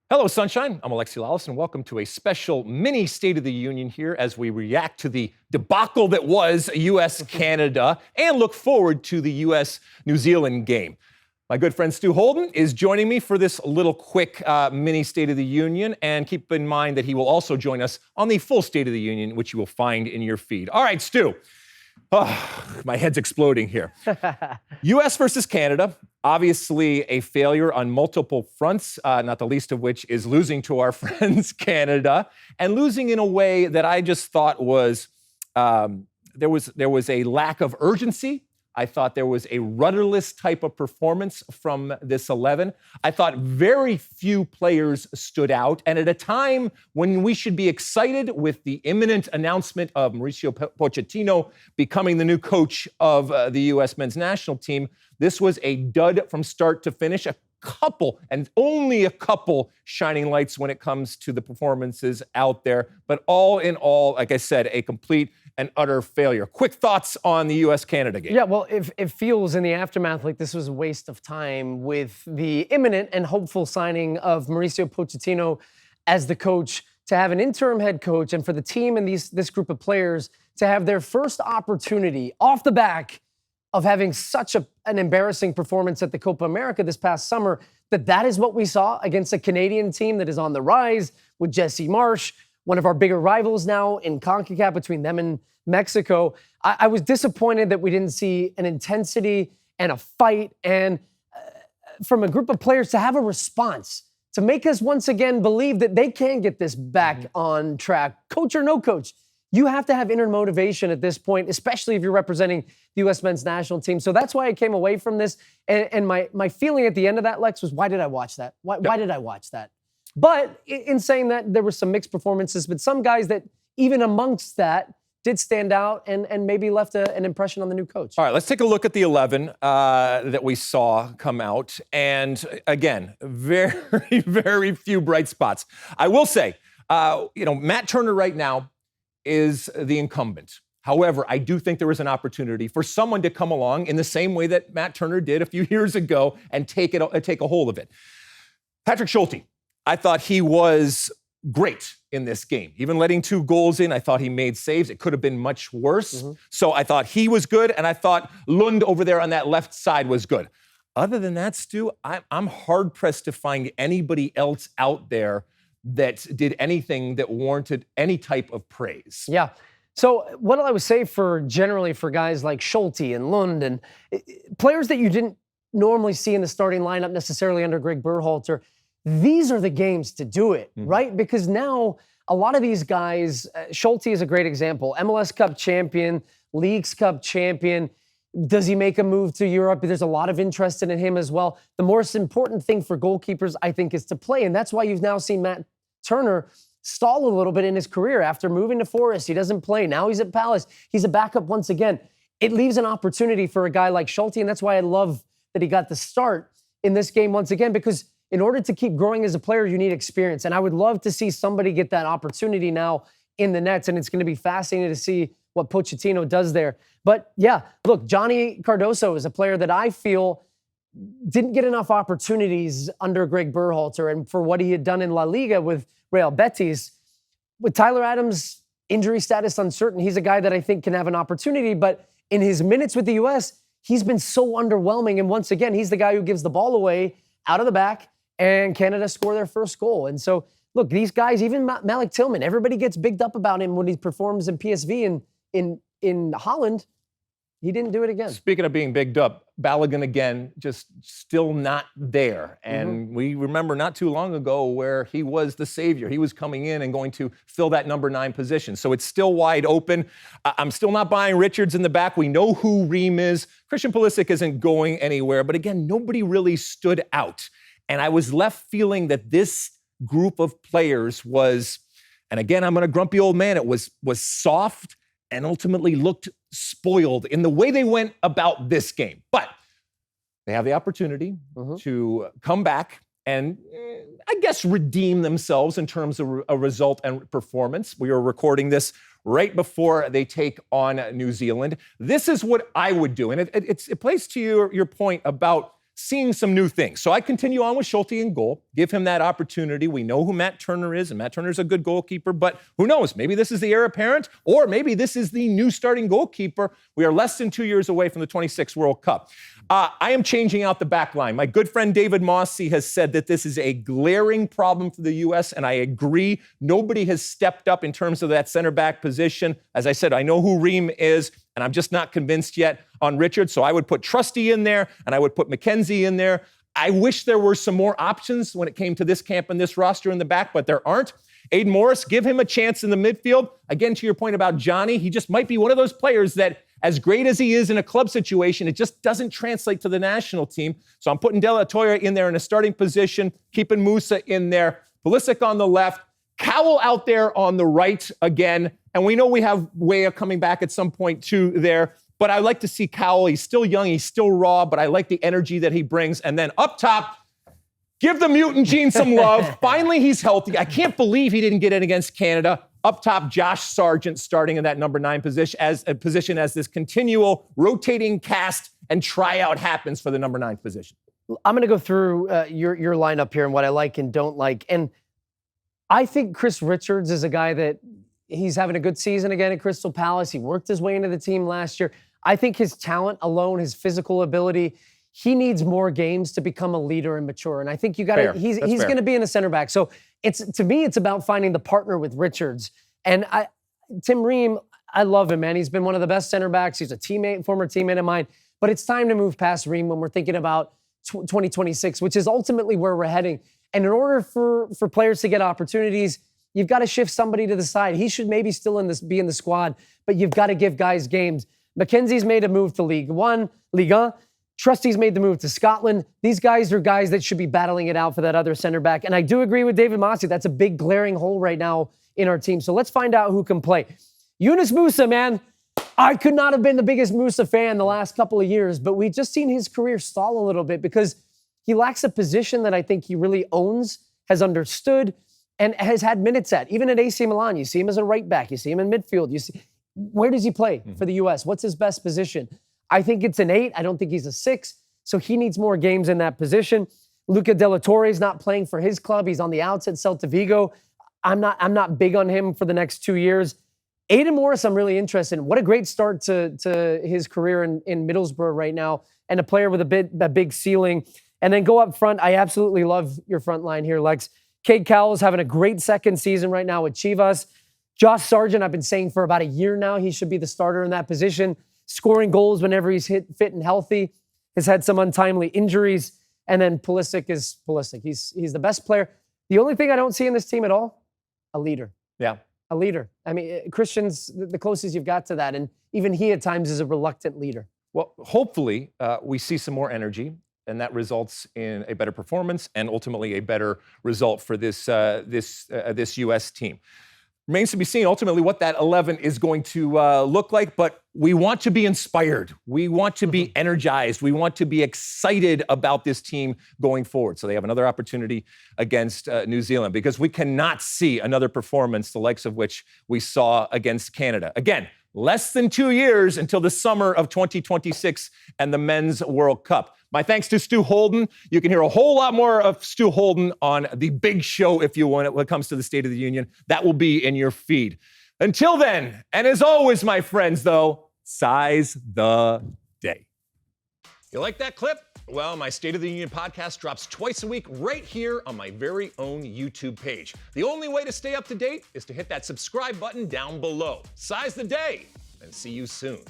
Hello, Sunshine. I'm Alexi Lalas, and welcome to a special mini State of the Union here as we react to the debacle that was US-Canada and look forward to the US-New Zealand game. My good friend Stu Holden is joining me for this little quick mini State of the Union, and keep in mind that he will also join us on the full State of the Union, which you will find in your feed. All right, Stu. Oh, my head's exploding here. U.S. versus Canada, obviously a failure on multiple fronts, not the least of which is losing to our friends Canada, and losing in a way that I just thought was, there was a lack of urgency. I thought there was a rudderless type of performance from this 11. I thought very few players stood out. And at a time when we should be excited with the imminent announcement of Mauricio Pochettino becoming the new coach of the U.S. men's national team, this was a dud from start to finish. A couple, and only a couple, shining lights when it comes to the performances out there. But all in all, like I said, a complete and utter failure. Quick thoughts on the U.S.-Canada game. Yeah, well, it feels in the aftermath like this was a waste of time with the imminent and hopeful signing of Mauricio Pochettino as the coach, to have an interim head coach and for the team and this group of players to have their first opportunity off the back of having such an embarrassing performance at the Copa America this past summer, that is what we saw against a Canadian team that is on the rise with Jesse Marsch, one of our bigger rivals now in CONCACAF between them and Mexico. I was disappointed that we didn't see an intensity and a fight and from a group of players to have a response, to make us once again believe that they can get this back on track. Coach or no coach, you have to have inner motivation at this point, especially if you're representing the U.S. men's national team. So that's why I came away from this. And my feeling at the end of that, Lex, was why did I watch that? Why did I watch that? But in saying that, there were some mixed performances, but some guys that even amongst that did stand out and maybe left an impression on the new coach. All right, let's take a look at the 11 that we saw come out. And again, very, very few bright spots. I will say, Matt Turner right now is the incumbent. However, I do think there is an opportunity for someone to come along in the same way that Matt Turner did a few years ago and take a hold of it. Patrick Schulte, I thought he was great in this game. Even letting 2 goals in, I thought he made saves. It could have been much worse. So I thought he was good, and I thought Lund over there on that left side was good. Other than that, Stu, I'm hard-pressed to find anybody else out there that did anything that warranted any type of praise. Yeah. So what I would say generally for guys like Schulte and Lund and players that you didn't normally see in the starting lineup necessarily under Greg Berhalter, these are the games to do it, right? Because now a lot of these guys, Schulte is a great example, MLS Cup champion, Leagues Cup champion. Does he make a move to Europe? There's a lot of interest in him as well. The most important thing for goalkeepers, I think, is to play. And that's why you've now seen Matt Turner stall a little bit in his career after moving to Forest. He doesn't play. Now he's at Palace. He's a backup once again. It leaves an opportunity for a guy like Schulte, and that's why I love that he got the start in this game once again, because in order to keep growing as a player, you need experience. And I would love to see somebody get that opportunity now in the nets, and it's going to be fascinating to see what Pochettino does there. But yeah, look, Johnny Cardoso is a player that I feel didn't get enough opportunities under Greg Berhalter, and for what he had done in La Liga with Real Betis. With Tyler Adams' injury status uncertain, he's a guy that I think can have an opportunity, but in his minutes with the U.S., he's been so underwhelming. And once again, he's the guy who gives the ball away out of the back, and Canada score their first goal. And so, look, these guys, even Malik Tillman, everybody gets bigged up about him when he performs in PSV in Holland. He didn't do it again. Speaking of being bigged up, Balogun again, just still not there. And we remember not too long ago where he was the savior. He was coming in and going to fill that number 9 position. So it's still wide open. I'm still not buying Richards in the back. We know who Ream is. Christian Pulisic isn't going anywhere. But again, nobody really stood out. And I was left feeling that this group of players was, and again, I'm a grumpy old man, it was soft and ultimately looked spoiled in the way they went about this game. But they have the opportunity to come back and, I guess, redeem themselves in terms of a result and performance. We are recording this right before they take on New Zealand. This is what I would do. And it plays to your point about seeing some new things. So I continue on with Schulte in goal, give him that opportunity. We know who Matt Turner is, and Matt Turner's a good goalkeeper, but who knows? Maybe this is the heir apparent, or maybe this is the new starting goalkeeper. We are less than 2 years away from the 26 World Cup. I am changing out the back line. My good friend David Mosse has said that this is a glaring problem for the U.S., and I agree. Nobody has stepped up in terms of that center back position. As I said, I know who Ream is, and I'm just not convinced yet on Richards, so I would put Trusty in there, and I would put McKenzie in there. I wish there were some more options when it came to this camp and this roster in the back, but there aren't. Aiden Morris, give him a chance in the midfield. Again, to your point about Johnny, he just might be one of those players that, as great as he is in a club situation, it just doesn't translate to the national team. So I'm putting De La Toya in there in a starting position, keeping Musa in there, Pulisic on the left, Cowell out there on the right again. And we know we have Weah coming back at some point too there. But I like to see Cowell. He's still young, he's still raw, but I like the energy that he brings. And then up top, give the mutant gene some love. Finally, he's healthy. I can't believe he didn't get in against Canada. Up top, Josh Sargent starting in that number 9 position as this continual rotating cast and tryout happens for the number 9 position. I'm going to go through your lineup here and what I like and don't like. And I think Chris Richards is a guy that he's having a good season again at Crystal Palace. He worked his way into the team last year. I think his talent alone, his physical ability, he needs more games to become a leader and mature. And I think you got to, he's going to be in the center back. So to me, it's about finding the partner with Richards. And Tim Ream, I love him, man. He's been one of the best center backs. He's a former teammate of mine. But it's time to move past Ream when we're thinking about 2026, which is ultimately where we're heading. And in order for players to get opportunities, you've got to shift somebody to the side. He should maybe still be in the squad, but you've got to give guys games. McKenzie's made a move to Ligue 1. Trusty's made the move to Scotland. These guys are guys that should be battling it out for that other center back. And I do agree with David Mosse. That's a big glaring hole right now in our team. So let's find out who can play. Yunus Musa, man. I could not have been the biggest Musa fan the last couple of years, but we've just seen his career stall a little bit because he lacks a position that I think he really owns, has understood, and has had minutes at. Even at AC Milan, you see him as a right back. You see him in midfield. You see, where does he play for the U.S.? What's his best position? I think it's an 8. I don't think he's a 6. So he needs more games in that position. Luca De La Torre is not playing for his club. He's on the outs at Celta Vigo. I'm not big on him for the next 2 years. Aiden Morris, I'm really interested in. What a great start to his career in Middlesbrough right now, and a player with a big ceiling. And then go up front. I absolutely love your front line here, Lex. Cade Cowell is having a great second season right now with Chivas. Josh Sargent, I've been saying for about a year now, he should be the starter in that position, scoring goals whenever he's fit and healthy. Has had some untimely injuries. And then Pulisic is Pulisic. He's the best player. The only thing I don't see in this team at all, a leader. Yeah. A leader. I mean, Christian's the closest you've got to that. And even he at times is a reluctant leader. Well, hopefully we see some more energy, and that results in a better performance and ultimately a better result for this U.S. team. Remains to be seen ultimately what that 11 is going to look like, but we want to be inspired. We want to be energized. We want to be excited about this team going forward. So they have another opportunity against New Zealand, because we cannot see another performance the likes of which we saw against Canada. Again, less than 2 years until the summer of 2026 and the Men's World Cup. My thanks to Stu Holden. You can hear a whole lot more of Stu Holden on the big show, if you want, when it comes to the State of the Union. That will be in your feed. Until then, and as always, my friends, though, size the day. You like that clip? Well, my State of the Union podcast drops twice a week right here on my very own YouTube page. The only way to stay up to date is to hit that subscribe button down below. Size the day, and see you soon.